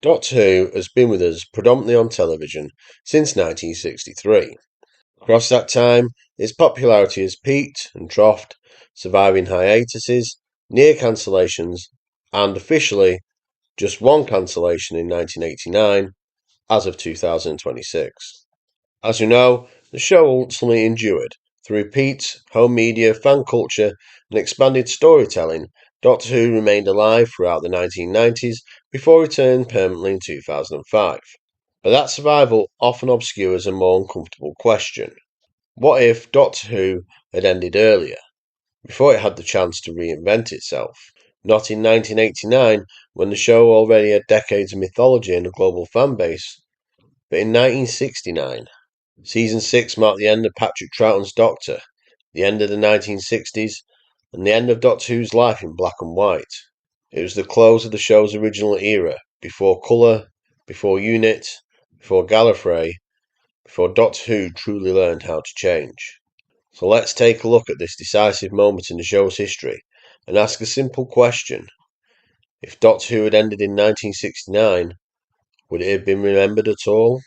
Doctor Who has been with us predominantly on television since 1963. Across that time, its popularity has peaked and troughed, surviving hiatuses, near cancellations, and officially just one cancellation in 1989 as of 2026. As you know, the show ultimately endured. Through repeats, home media, fan culture, and expanded storytelling, Doctor Who remained alive throughout the 1990s before returning permanently in 2005. But that survival often obscures a more uncomfortable question. What if Doctor Who had ended earlier, before it had the chance to reinvent itself? Not in 1989, when the show already had decades of mythology and a global fan base, but in 1969. Season 6 marked the end of Patrick Troughton's Doctor, the end of the 1960s, and the end of Doctor Who's life in black and white. It was the close of the show's original era, before colour, before unit, before Gallifrey, before Doctor Who truly learned how to change. So let's take a look at this decisive moment in the show's history and ask a simple question. If Doctor Who had ended in 1969, would it have been remembered at all?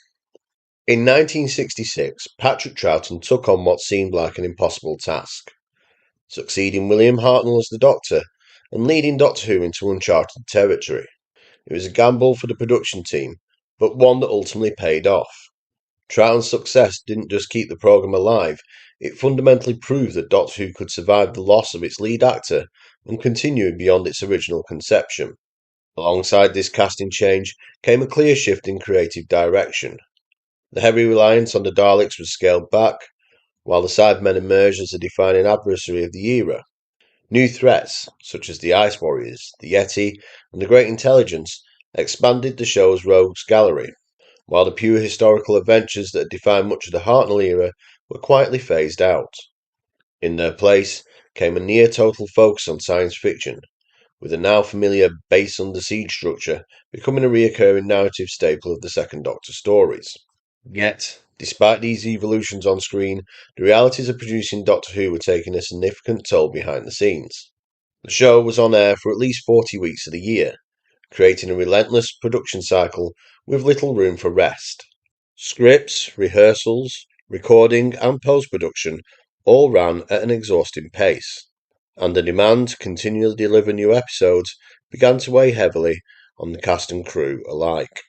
In 1966, Patrick Troughton took on what seemed like an impossible task, succeeding William Hartnell as the Doctor and leading Doctor Who into uncharted territory. It was a gamble for the production team, but one that ultimately paid off. Troughton's success didn't just keep the programme alive, it fundamentally proved that Doctor Who could survive the loss of its lead actor and continue beyond its original conception. Alongside this casting change came a clear shift in creative direction. The heavy reliance on the Daleks was scaled back, while the Cybermen emerged as a defining adversary of the era. New threats, such as the Ice Warriors, the Yeti, and the Great Intelligence, expanded the show's rogues gallery, while the pure historical adventures that had defined much of the Hartnell era were quietly phased out. In their place came a near-total focus on science fiction, with the now familiar base under siege structure becoming a recurring narrative staple of the Second Doctor stories. Yet, despite these evolutions on screen, the realities of producing Doctor Who were taking a significant toll behind the scenes. The show was on air for at least 40 weeks of the year, creating a relentless production cycle with little room for rest. Scripts, rehearsals, recording, and post production all ran at an exhausting pace, and the demand to continually deliver new episodes began to weigh heavily on the cast and crew alike.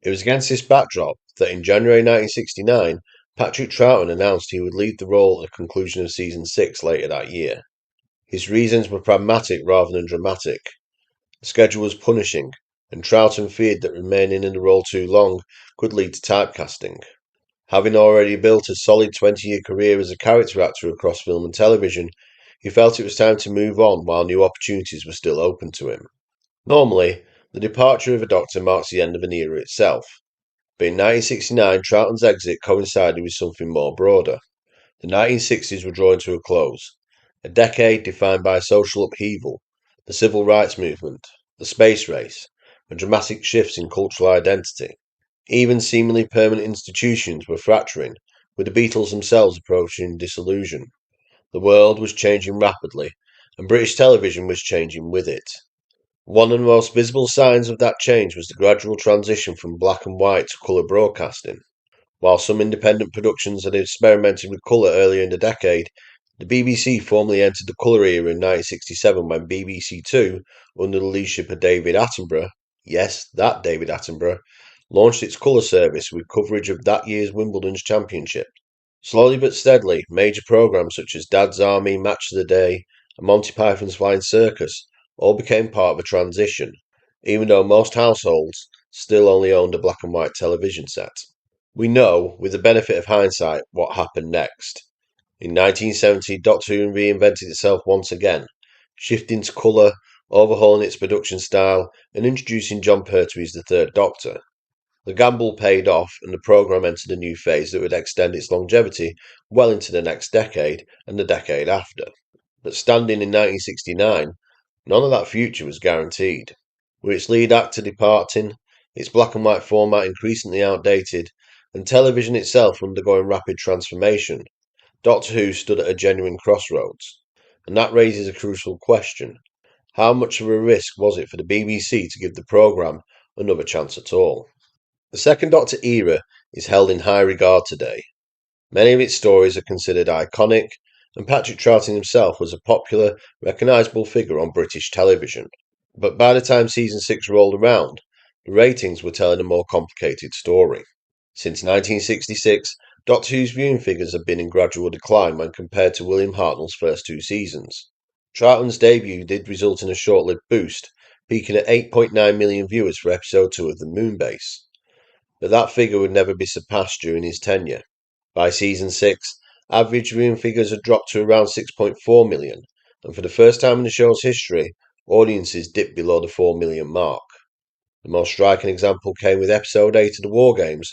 It was against this backdrop that in January 1969, Patrick Troughton announced he would leave the role at the conclusion of season 6 later that year. His reasons were pragmatic rather than dramatic. The schedule was punishing, and Troughton feared that remaining in the role too long could lead to typecasting. Having already built a solid 20-year career as a character actor across film and television, he felt it was time to move on while new opportunities were still open to him. Normally, the departure of a Doctor marks the end of an era itself, but in 1969 Troughton's exit coincided with something more broader. The 1960s were drawing to a close, a decade defined by social upheaval, the civil rights movement, the space race, and dramatic shifts in cultural identity. Even seemingly permanent institutions were fracturing, with the Beatles themselves approaching dissolution. The world was changing rapidly, and British television was changing with it. One of the most visible signs of that change was the gradual transition from black and white to colour broadcasting. While some independent productions had experimented with colour earlier in the decade, the BBC formally entered the colour era in 1967 when BBC Two, under the leadership of David Attenborough, yes, that David Attenborough, launched its colour service with coverage of that year's Wimbledon's championship. Slowly but steadily, major programmes such as Dad's Army, Match of the Day, and Monty Python's Flying Circus all became part of a transition, even though most households still only owned a black and white television set. We know, with the benefit of hindsight, what happened next. In 1970, Doctor Who reinvented itself once again, shifting to colour, overhauling its production style, and introducing John Pertwee as the Third Doctor. The gamble paid off, and the programme entered a new phase that would extend its longevity well into the next decade and the decade after. But standing in 1969, none of that future was guaranteed. With its lead actor departing, its black and white format increasingly outdated, and television itself undergoing rapid transformation, Doctor Who stood at a genuine crossroads. And that raises a crucial question. How much of a risk was it for the BBC to give the programme another chance at all. The Second Doctor era is held in high regard today. Many of its stories are considered iconic, and Patrick Troughton himself was a popular, recognisable figure on British television. But by the time season 6 rolled around, the ratings were telling a more complicated story. Since 1966, Doctor Who's viewing figures have been in gradual decline when compared to William Hartnell's first 2 seasons. Troughton's debut did result in a short-lived boost, peaking at 8.9 million viewers for episode 2 of the Moonbase. But that figure would never be surpassed during his tenure. By season 6, average viewing figures had dropped to around 6.4 million, and for the first time in the show's history, audiences dipped below the 4 million mark. The most striking example came with episode 8 of the War Games,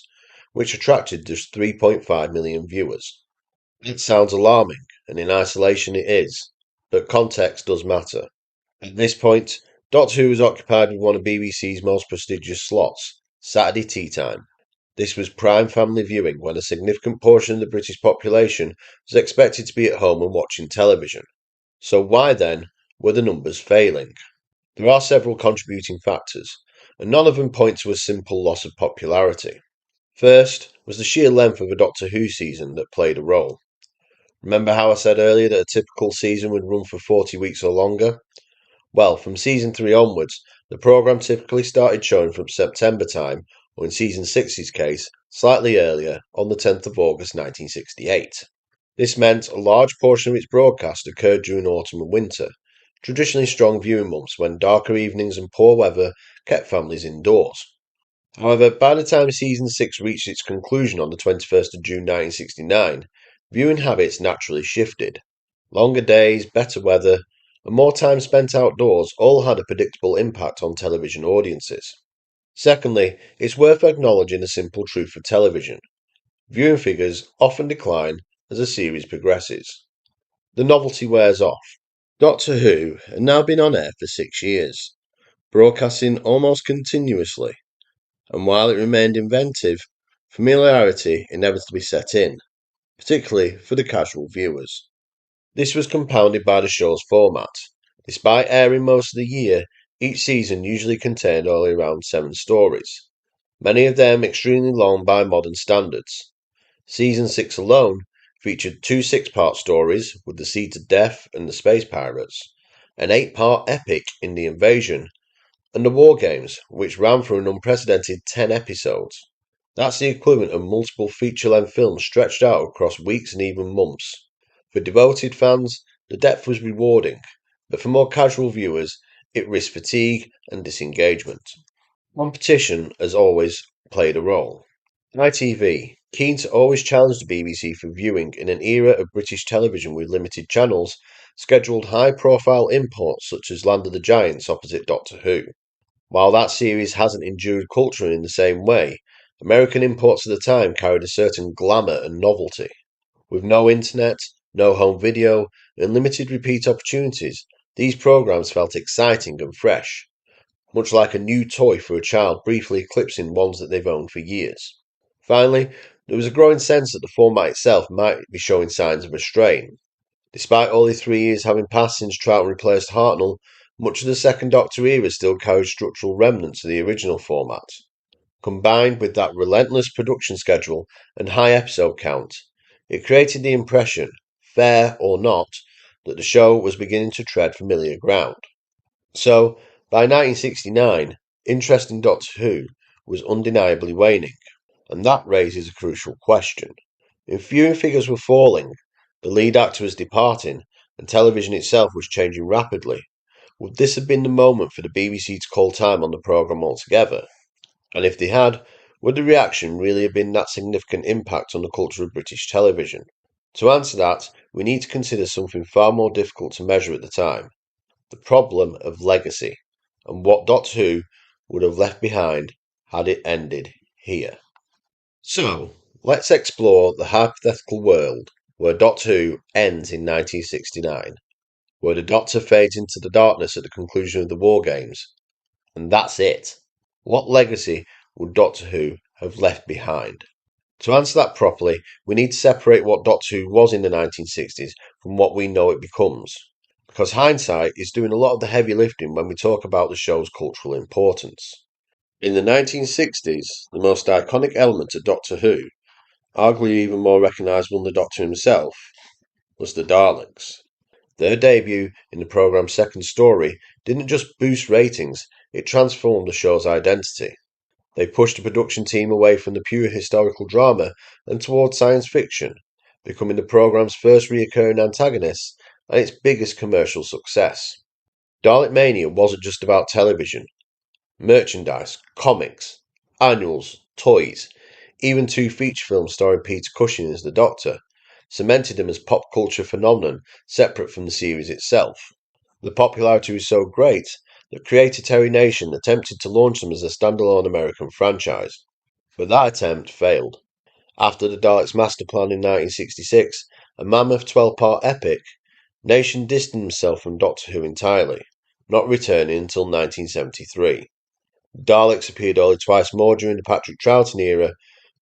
which attracted just 3.5 million viewers. It sounds alarming, and in isolation it is, but context does matter. At this point, Doctor Who was occupied with one of BBC's most prestigious slots, Saturday Tea Time. This was prime family viewing when a significant portion of the British population was expected to be at home and watching television. So why then were the numbers failing? There are several contributing factors, and none of them point to a simple loss of popularity. First was the sheer length of a Doctor Who season that played a role. Remember how I said earlier that a typical season would run for 40 weeks or longer? Well, from season 3 onwards, the programme typically started showing from September time, or in season 6's case, slightly earlier, on the 10th of August 1968. This meant a large portion of its broadcast occurred during autumn and winter, traditionally strong viewing months when darker evenings and poor weather kept families indoors. However, by the time season 6 reached its conclusion on the 21st of June 1969, viewing habits naturally shifted. Longer days, better weather, and more time spent outdoors all had a predictable impact on television audiences. Secondly, it's worth acknowledging a simple truth for television. Viewing figures often decline as a series progresses. The novelty wears off. Doctor Who had now been on air for 6 years, broadcasting almost continuously, and while it remained inventive, familiarity inevitably set in, particularly for the casual viewers. This was compounded by the show's format. Despite airing most of the year, each season usually contained only around 7 stories, many of them extremely long by modern standards. Season 6 alone featured 2 6-part stories with the Seeds of Death and the Space Pirates, an 8-part epic in the Invasion, and the War Games, which ran for an unprecedented 10 episodes. That's the equivalent of multiple feature-length films stretched out across weeks and even months. For devoted fans, the depth was rewarding, but for more casual viewers, it risked fatigue and disengagement. Competition has always played a role. ITV, keen to always challenge the BBC for viewing in an era of British television with limited channels, scheduled high-profile imports such as Land of the Giants opposite Doctor Who. While that series hasn't endured culture in the same way, American imports at the time carried a certain glamour and novelty. With no internet, no home video, and limited repeat opportunities, these programs felt exciting and fresh, much like a new toy for a child briefly eclipsing ones that they've owned for years. Finally, there was a growing sense that the format itself might be showing signs of a strain. Despite only 3 years having passed since Troughton replaced Hartnell, much of the Second Doctor era still carried structural remnants of the original format. Combined with that relentless production schedule and high episode count, it created the impression, fair or not, that the show was beginning to tread familiar ground. So, by 1969, interest in Doctor Who was undeniably waning, and that raises a crucial question. If viewing figures were falling, the lead actor was departing, and television itself was changing rapidly, would this have been the moment for the BBC to call time on the programme altogether? And if they had, would the reaction really have been that significant impact on the culture of British television? To answer that, we need to consider something far more difficult to measure at the time: the problem of legacy, and what Doctor Who would have left behind had it ended here. So, let's explore the hypothetical world where Doctor Who ends in 1969, where the Doctor fades into the darkness at the conclusion of the War Games, and that's it. What legacy would Doctor Who have left behind? To answer that properly, we need to separate what Doctor Who was in the 1960s from what we know it becomes, because hindsight is doing a lot of the heavy lifting when we talk about the show's cultural importance. In the 1960s, the most iconic element of Doctor Who, arguably even more recognisable than the Doctor himself, was the Daleks. Their debut in the programme's second story didn't just boost ratings, it transformed the show's identity. They pushed the production team away from the pure historical drama and towards science fiction, becoming the programme's first recurring antagonist and its biggest commercial success. Dalek Mania wasn't just about television. Merchandise, comics, annuals, toys, even two feature films starring Peter Cushing as the Doctor, cemented him as pop culture phenomenon separate from the series itself. The popularity was so great that creator Terry Nation attempted to launch them as a standalone American franchise, but that attempt failed. After the Daleks' master plan in 1966, a mammoth 12-part epic, Nation distanced himself from Doctor Who entirely, not returning until 1973. Daleks appeared only twice more during the Patrick Troughton era,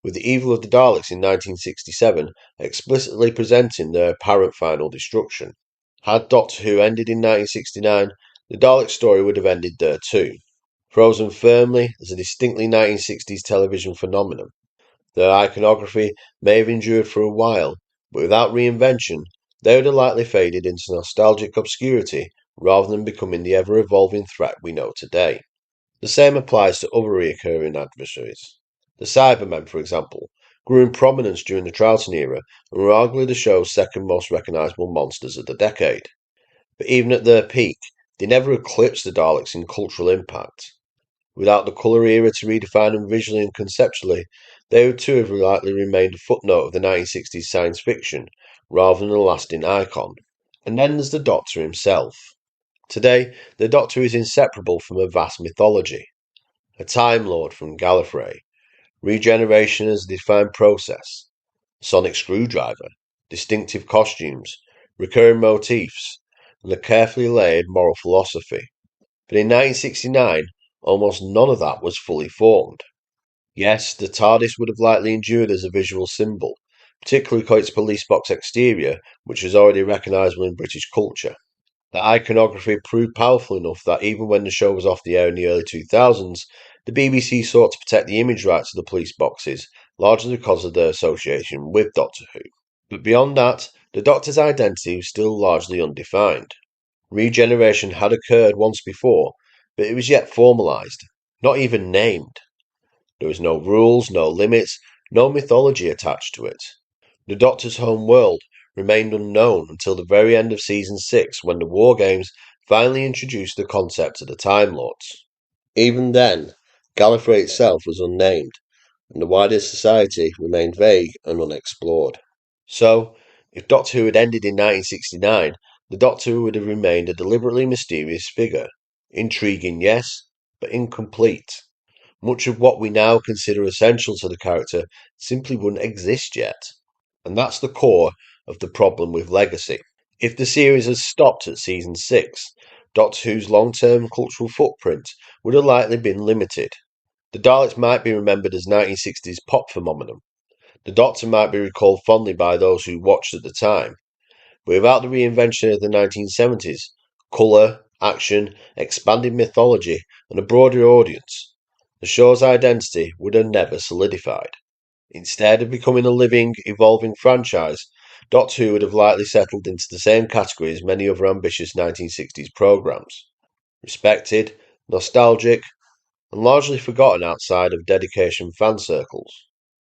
with the evil of the Daleks in 1967 explicitly presenting their apparent final destruction. Had Doctor Who ended in 1969, the Dalek story would have ended there too, frozen firmly as a distinctly 1960s television phenomenon. Their iconography may have endured for a while, but without reinvention, they would have likely faded into nostalgic obscurity rather than becoming the ever-evolving threat we know today. The same applies to other recurring adversaries. The Cybermen, for example, grew in prominence during the Troughton era and were arguably the show's second most recognisable monsters of the decade. But even at their peak, they never eclipsed the Daleks in cultural impact. Without the colour era to redefine them visually and conceptually, they would too have likely remained a footnote of the 1960s science fiction, rather than a lasting icon. And then there's the Doctor himself. Today, the Doctor is inseparable from a vast mythology. A Time Lord from Gallifrey, regeneration as a defined process, a sonic screwdriver, distinctive costumes, recurring motifs, and a carefully layered moral philosophy. But in 1969, almost none of that was fully formed. Yes, the TARDIS would have likely endured as a visual symbol, particularly its police box exterior, which was already recognisable in British culture. The iconography proved powerful enough that even when the show was off the air in the early 2000s, the BBC sought to protect the image rights of the police boxes, largely because of their association with Doctor Who. But beyond that, the Doctor's identity was still largely undefined. Regeneration had occurred once before, but it was yet formalised, not even named. There was no rules, no limits, no mythology attached to it. The Doctor's home world remained unknown until the very end of Season 6 when the War Games finally introduced the concept of the Time Lords. Even then, Gallifrey itself was unnamed, and the wider society remained vague and unexplored. So, if Doctor Who had ended in 1969, the Doctor would have remained a deliberately mysterious figure. Intriguing, yes, but incomplete. Much of what we now consider essential to the character simply wouldn't exist yet. And that's the core of the problem with Legacy. If the series had stopped at Season 6, Doctor Who's long-term cultural footprint would have likely been limited. The Daleks might be remembered as 1960s pop phenomenon. The Doctor might be recalled fondly by those who watched at the time. But without the reinvention of the 1970s, colour, action, expanded mythology, and a broader audience, the show's identity would have never solidified. Instead of becoming a living, evolving franchise, Doctor Who would have likely settled into the same category as many other ambitious 1960s programmes. Respected, nostalgic, and largely forgotten outside of dedication fan circles.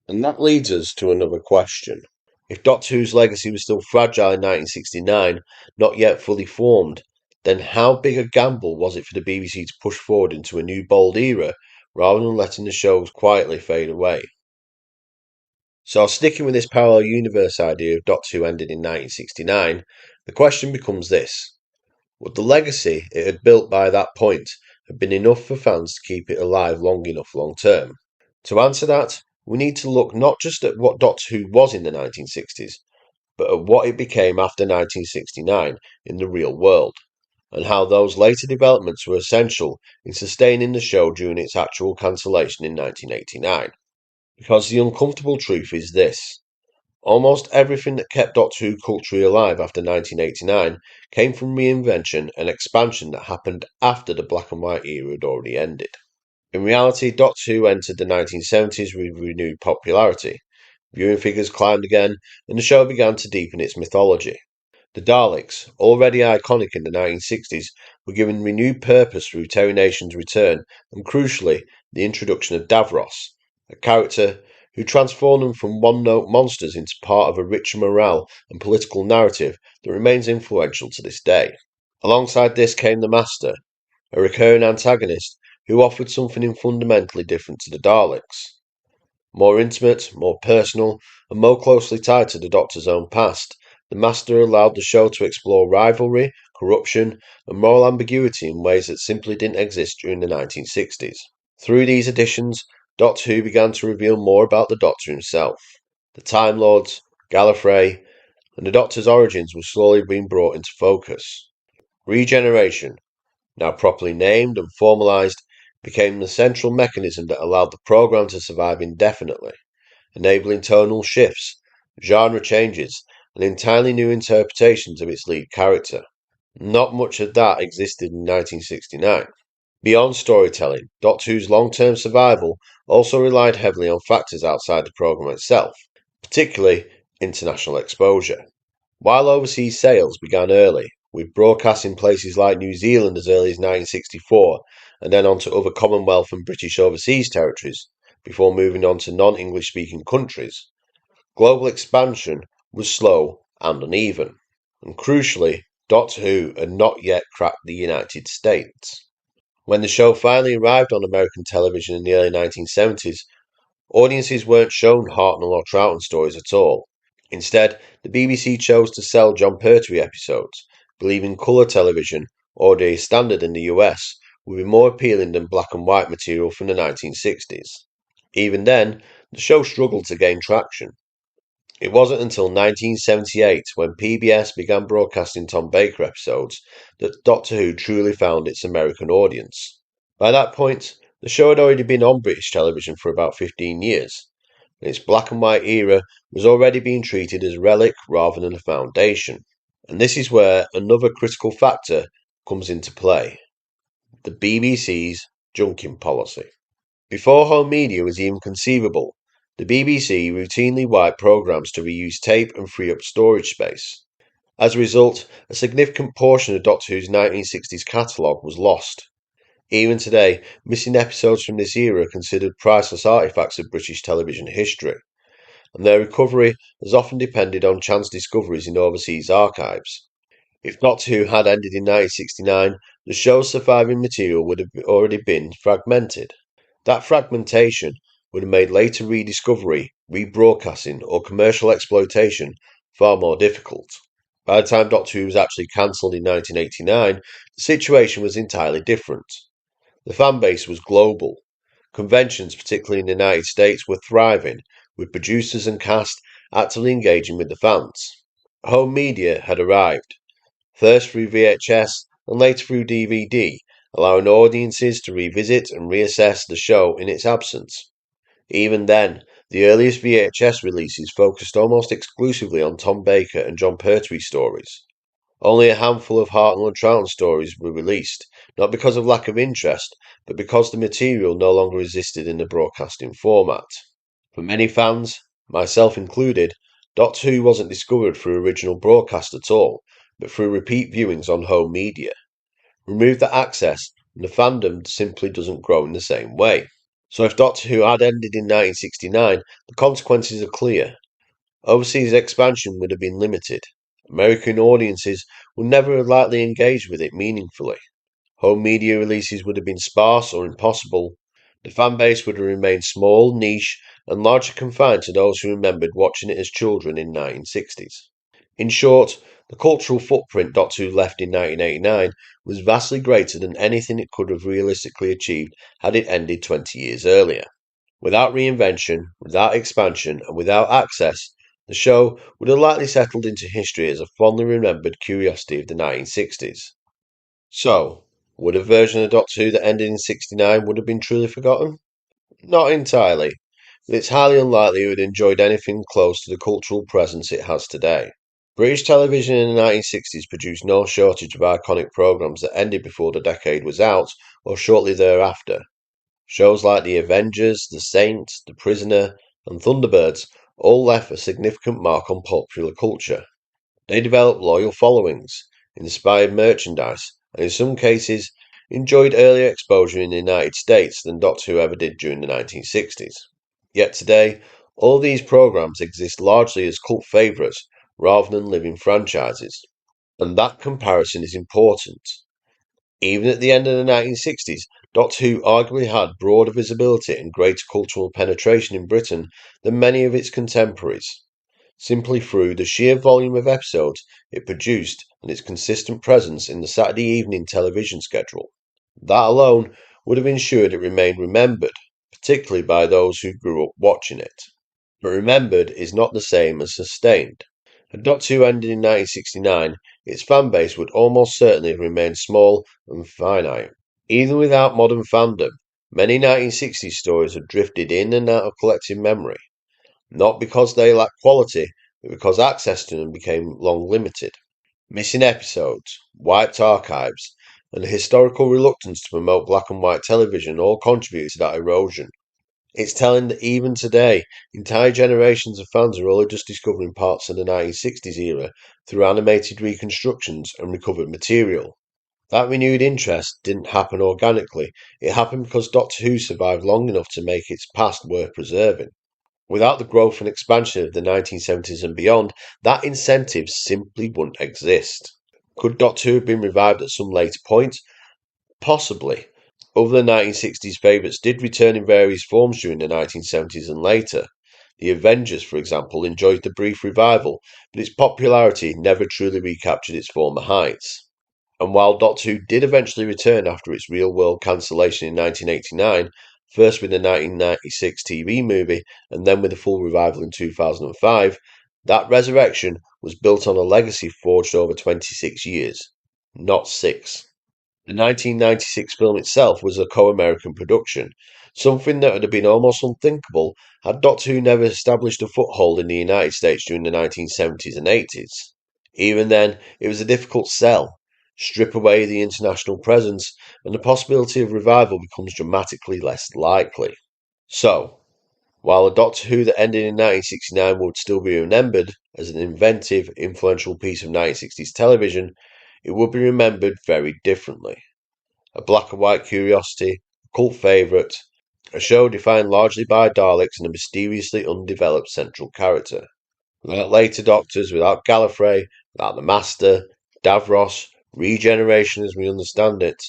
And that leads us to another question. If Doctor Who's legacy was still fragile in 1969, not yet fully formed, then how big a gamble was it for the BBC to push forward into a new bold era rather than letting the shows quietly fade away? So, sticking with this parallel universe idea of Doctor Who ended in 1969, the question becomes this. Would the legacy it had built by that point have been enough for fans to keep it alive long enough long term? To answer that, we need to look not just at what Doctor Who was in the 1960s, but at what it became after 1969 in the real world, and how those later developments were essential in sustaining the show during its actual cancellation in 1989. Because the uncomfortable truth is this. Almost everything that kept Doctor Who culturally alive after 1989 came from reinvention and expansion that happened after the black and white era had already ended. In reality, Doctor Who entered the 1970s with renewed popularity. Viewing figures climbed again, and the show began to deepen its mythology. The Daleks, already iconic in the 1960s, were given renewed purpose through Terry Nation's return and, crucially, the introduction of Davros, a character who transformed them from one-note monsters into part of a richer morale and political narrative that remains influential to this day. Alongside this came the Master, a recurring antagonist who offered something fundamentally different to the Daleks. More intimate, more personal, and more closely tied to the Doctor's own past, the Master allowed the show to explore rivalry, corruption, and moral ambiguity in ways that simply didn't exist during the 1960s. Through these additions, Doctor Who began to reveal more about the Doctor himself. The Time Lords, Gallifrey, and the Doctor's origins were slowly being brought into focus. Regeneration, now properly named and formalised, became the central mechanism that allowed the programme to survive indefinitely, enabling tonal shifts, genre changes, and entirely new interpretations of its lead character. Not much of that existed in 1969. Beyond storytelling, Doctor Who's long-term survival also relied heavily on factors outside the programme itself, particularly international exposure. While overseas sales began early, with broadcasts in places like New Zealand as early as 1964, and then on to other Commonwealth and British overseas territories, before moving on to non-English speaking countries, global expansion was slow and uneven, and crucially, Doctor Who had not yet cracked the United States. When the show finally arrived on American television in the early 1970s, audiences weren't shown Hartnell or Troughton stories at all. Instead, the BBC chose to sell Jon Pertwee episodes, believing colour television, already standard in the US, would be more appealing than black and white material from the 1960s. Even then, the show struggled to gain traction. It wasn't until 1978, when PBS began broadcasting Tom Baker episodes, that Doctor Who truly found its American audience. By that point, the show had already been on British television for about 15 years, and its black and white era was already being treated as a relic rather than a foundation. And this is where another critical factor comes into play: the BBC's junking policy. Before home media was even conceivable, the BBC routinely wiped programmes to reuse tape and free up storage space. As a result, a significant portion of Doctor Who's 1960s catalogue was lost. Even today, missing episodes from this era are considered priceless artefacts of British television history, and their recovery has often depended on chance discoveries in overseas archives. If Doctor Who had ended in 1969, the show's surviving material would have already been fragmented. That fragmentation would have made later rediscovery, rebroadcasting, or commercial exploitation far more difficult. By the time Doctor Who was actually cancelled in 1989, the situation was entirely different. The fan base was global. Conventions, particularly in the United States, were thriving, with producers and cast actively engaging with the fans. Home media had arrived, first through VHS and later through DVD, allowing audiences to revisit and reassess the show in its absence. Even then, the earliest VHS releases focused almost exclusively on Tom Baker and Jon Pertwee stories. Only a handful of Hartnell and Troughton stories were released, not because of lack of interest, but because the material no longer existed in the broadcasting format. For many fans, myself included, Doctor Who wasn't discovered through original broadcast at all, but through repeat viewings on home media. Remove that access, and the fandom simply doesn't grow in the same way. So if Doctor Who had ended in 1969, the consequences are clear. Overseas expansion would have been limited. American audiences would never have likely engaged with it meaningfully. Home media releases would have been sparse or impossible. The fan base would have remained small, niche, and largely confined to those who remembered watching it as children in the 1960s. In short, the cultural footprint Doctor Who left in 1989 was vastly greater than anything it could have realistically achieved had it ended 20 years earlier. Without reinvention, without expansion, and without access, the show would have likely settled into history as a fondly remembered curiosity of the 1960s. So, would a version of Doctor Who that ended in 69 would have been truly forgotten? Not entirely, but it's highly unlikely it would have enjoyed anything close to the cultural presence it has today. British television in the 1960s produced no shortage of iconic programmes that ended before the decade was out or shortly thereafter. Shows like The Avengers, The Saint, The Prisoner, and Thunderbirds all left a significant mark on popular culture. They developed loyal followings, inspired merchandise, and in some cases enjoyed earlier exposure in the United States than Doctor Who ever did during the 1960s. Yet today, all these programs exist largely as cult favourites rather than living franchises. And that comparison is important. Even at the end of the 1960s, Doctor Who arguably had broader visibility and greater cultural penetration in Britain than many of its contemporaries, simply through the sheer volume of episodes it produced and its consistent presence in the Saturday evening television schedule. That alone would have ensured it remained remembered, particularly by those who grew up watching it. But remembered is not the same as sustained. Had Doctor Who ended in 1969, its fan base would almost certainly have remained small and finite. Even without modern fandom, many 1960s stories have drifted in and out of collective memory, not because they lacked quality, but because access to them became long limited. Missing episodes, wiped archives, and a historical reluctance to promote black and white television all contributed to that erosion. It's telling that even today, entire generations of fans are only just discovering parts of the 1960s era through animated reconstructions and recovered material. That renewed interest didn't happen organically, it happened because Doctor Who survived long enough to make its past worth preserving. Without the growth and expansion of the 1970s and beyond, that incentive simply wouldn't exist. Could Doctor Who have been revived at some later point? Possibly. Other 1960s favourites did return in various forms during the 1970s and later. The Avengers, for example, enjoyed the brief revival, but its popularity never truly recaptured its former heights. And while Doctor Who did eventually return after its real-world cancellation in 1989, first with the 1996 TV movie and then with a full revival in 2005, that resurrection was built on a legacy forged over 26 years, not 6. The 1996 film itself was a co-American production, something that would have been almost unthinkable had Doctor Who never established a foothold in the United States during the 1970s and 80s. Even then, it was a difficult sell. Strip away the international presence, and the possibility of revival becomes dramatically less likely. So, while a Doctor Who that ended in 1969 would still be remembered as an inventive, influential piece of 1960s television, it would be remembered very differently. A black and white curiosity, a cult favourite, a show defined largely by Daleks and a mysteriously undeveloped central character. Without later Doctors, without Gallifrey, without the Master, Davros, regeneration as we understand it,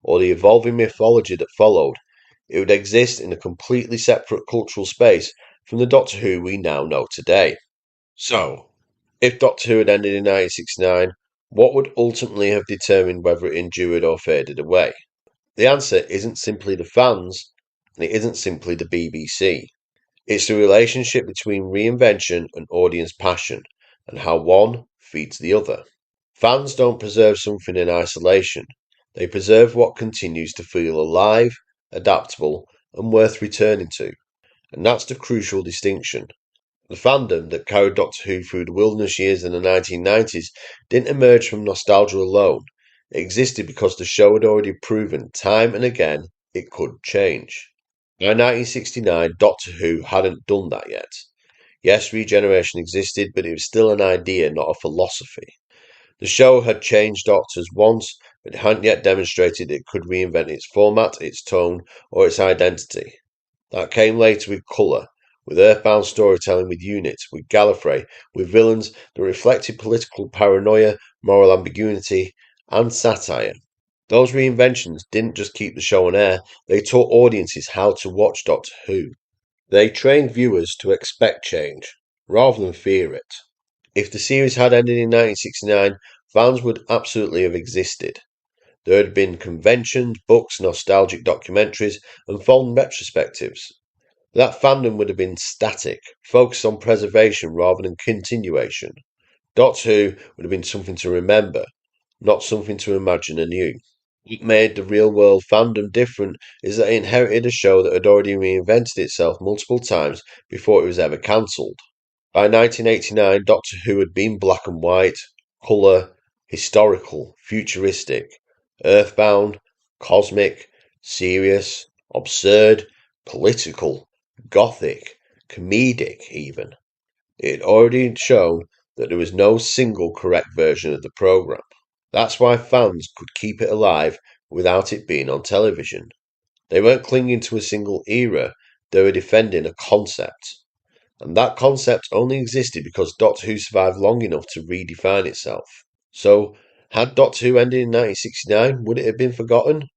or the evolving mythology that followed, it would exist in a completely separate cultural space from the Doctor Who we now know today. So, if Doctor Who had ended in 1969, what would ultimately have determined whether it endured or faded away? The answer isn't simply the fans, and it isn't simply the BBC. It's the relationship between reinvention and audience passion, and how one feeds the other. Fans don't preserve something in isolation, they preserve what continues to feel alive, adaptable, and worth returning to. And that's the crucial distinction. The fandom that carried Doctor Who through the wilderness years in the 1990s didn't emerge from nostalgia alone. It existed because the show had already proven time and again it could change. By 1969, Doctor Who hadn't done that yet. Yes, regeneration existed, but it was still an idea, not a philosophy. The show had changed Doctors once, but it hadn't yet demonstrated it could reinvent its format, its tone, or its identity. That came later with colour, with earthbound storytelling with units, with Gallifrey, with villains that reflected political paranoia, moral ambiguity, and satire. Those reinventions didn't just keep the show on air, they taught audiences how to watch Doctor Who. They trained viewers to expect change, rather than fear it. If the series had ended in 1969, fans would absolutely have existed. There had been conventions, books, nostalgic documentaries, and fond retrospectives. That fandom would have been static, focused on preservation rather than continuation. Doctor Who would have been something to remember, not something to imagine anew. What made the real world fandom different is that it inherited a show that had already reinvented itself multiple times before it was ever cancelled. By 1989, Doctor Who had been black and white, colour, historical, futuristic, earthbound, cosmic, serious, Absurd, political, gothic, comedic even. It had already shown that there was no single correct version of the programme. That's why fans could keep it alive without it being on television. They weren't clinging to a single era, they were defending a concept. And that concept only existed because Doctor Who survived long enough to redefine itself. So, had Doctor Who ended in 1969, would it have been forgotten?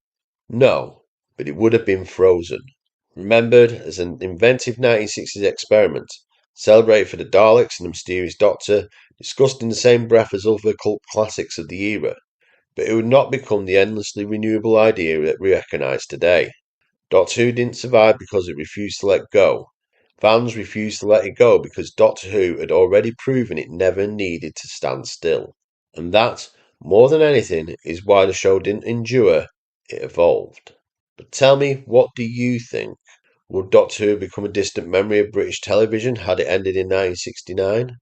No, but it would have been frozen. Remembered as an inventive 1960s experiment, celebrated for the Daleks and the Mysterious Doctor, discussed in the same breath as other cult classics of the era, but it would not become the endlessly renewable idea that we recognise today. Doctor Who didn't survive because it refused to let go. Fans refused to let it go because Doctor Who had already proven it never needed to stand still. And that, more than anything, is why the show didn't endure, it evolved. But tell me, what do you think? Would Doctor Who become a distant memory of British television had it ended in 1969?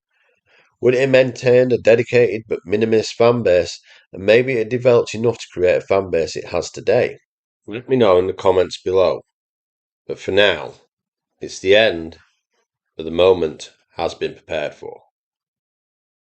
Would it have maintained a dedicated but minimalist fan base, and maybe it had developed enough to create a fan base it has today? Let me know in the comments below. But for now, it's the end, but the moment has been prepared for.